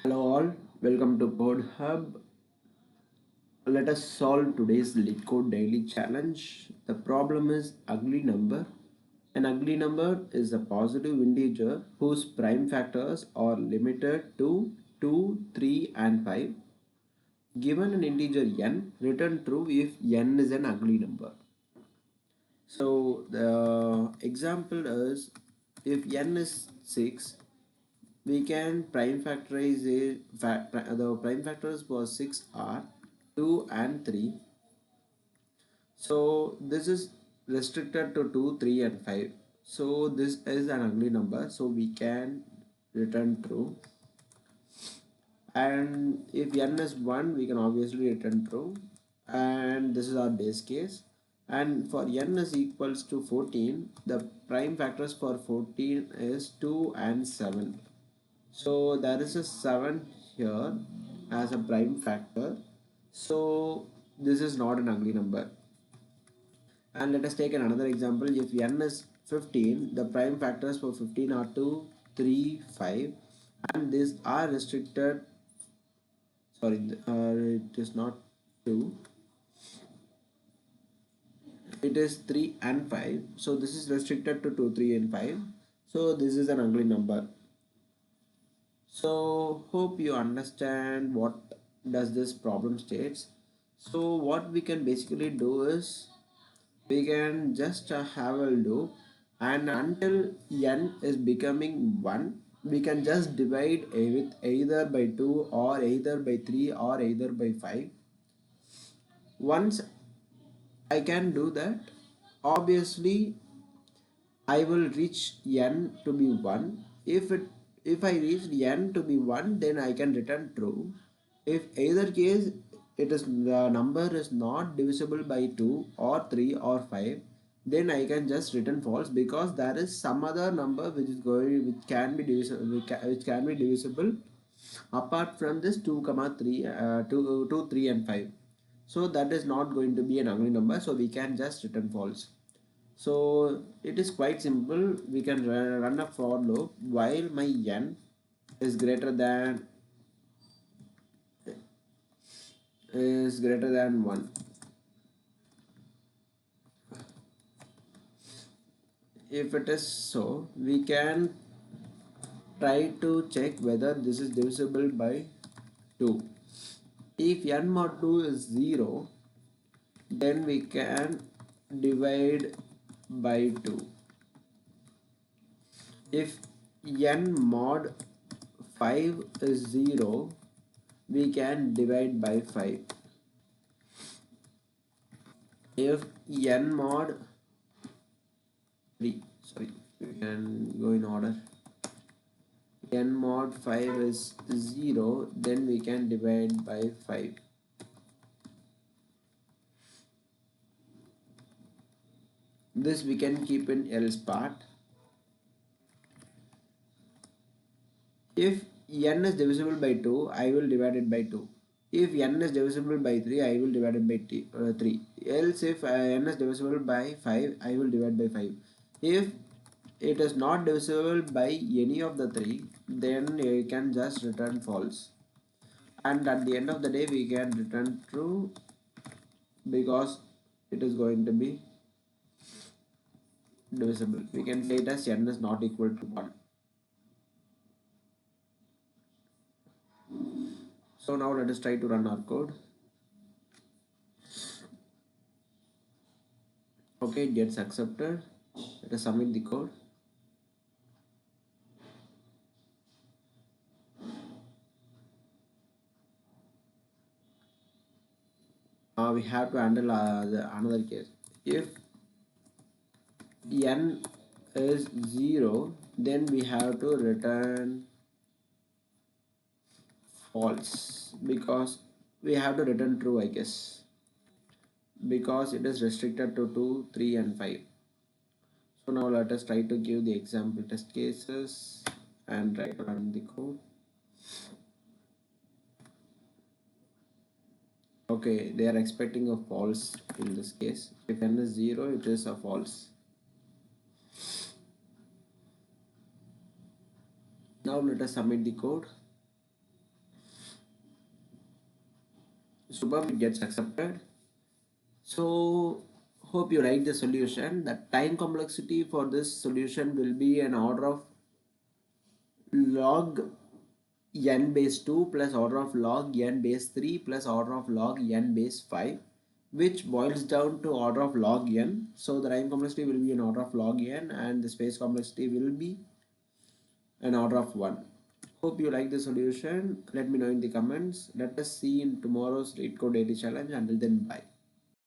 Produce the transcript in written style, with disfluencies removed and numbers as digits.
Hello all, welcome to Code Hub. Let us solve today's LeetCode daily challenge. The problem is ugly number. An ugly number is a positive integer whose prime factors are limited to 2, 3 and 5. Given an integer n, return true if n is an ugly number. So the example is if n is 6, we can prime factorize the prime factors for 6 are 2 and 3. So this is restricted to 2, 3 and 5. So this is an ugly number, so we can return true. And if n is 1, we can obviously return true. And this is our base case. And for n is equals to 14, the prime factors for 14 is 2 and 7. So there is a 7 here as a prime factor. So this is not an ugly number. And let us take another example. If n is 15, the prime factors for 15 are 2, 3, 5, and these are restricted. Sorry, it is not 2. It is 3 and 5. So this is restricted to 2, 3 and 5. So this is an ugly number. So hope you understand what does this problem states. So what we can basically do is we can just have a loop, and until n is becoming 1 we can just divide with either by 2 or either by 3 or either by 5. Once I can do that, obviously I will reach n to be 1. If I reach n to be 1, then I can return true. If either case it is the number is not divisible by 2 or 3 or 5, then I can just return false, because there is some other number which can be divisible apart from this 2 comma 3 2 3 and 5. So that is not going to be an ugly number, so we can just return false. So it is quite simple. We can run a for loop while my n is greater than 1. If it is so, we can try to check whether this is divisible by 2. If n mod 2 is 0, then we can divide by 2. If n mod 5 is 0, we can divide by 5. If n mod 3, sorry, we can go in order. N mod 5 is 0, then we can divide by 5. This we can keep in else part. If n is divisible by 2, I will divide it by 2. If n is divisible by 3, I will divide it by 3. Else if n is divisible by 5, I will divide by 5. If it is not divisible by any of the 3, then you can just return false. And at the end of the day, we can return true, because it is going to be divisible. We can say it as n is not equal to 1. So now let us try to run our code. Okay, it gets accepted. Let us submit the code. We have to handle another case. If n is 0, then we have to return false, because we have to return true, I guess, because it is restricted to 2, 3 and 5. So now let us try to give the example test cases and try to run the code. Okay, they are expecting a false in this case. If n is 0, it is a false. Now let us submit the code. Superb, it gets accepted. So hope you like the solution. The time complexity for this solution will be an order of log n base 2 plus order of log n base 3 plus order of log n base 5, which boils down to order of log n. So the time complexity will be an order of log n and the space complexity will be an order of 1. Hope you like the solution. Let me know in the comments. Let us see in tomorrow's LeetCode daily challenge. Until then, bye.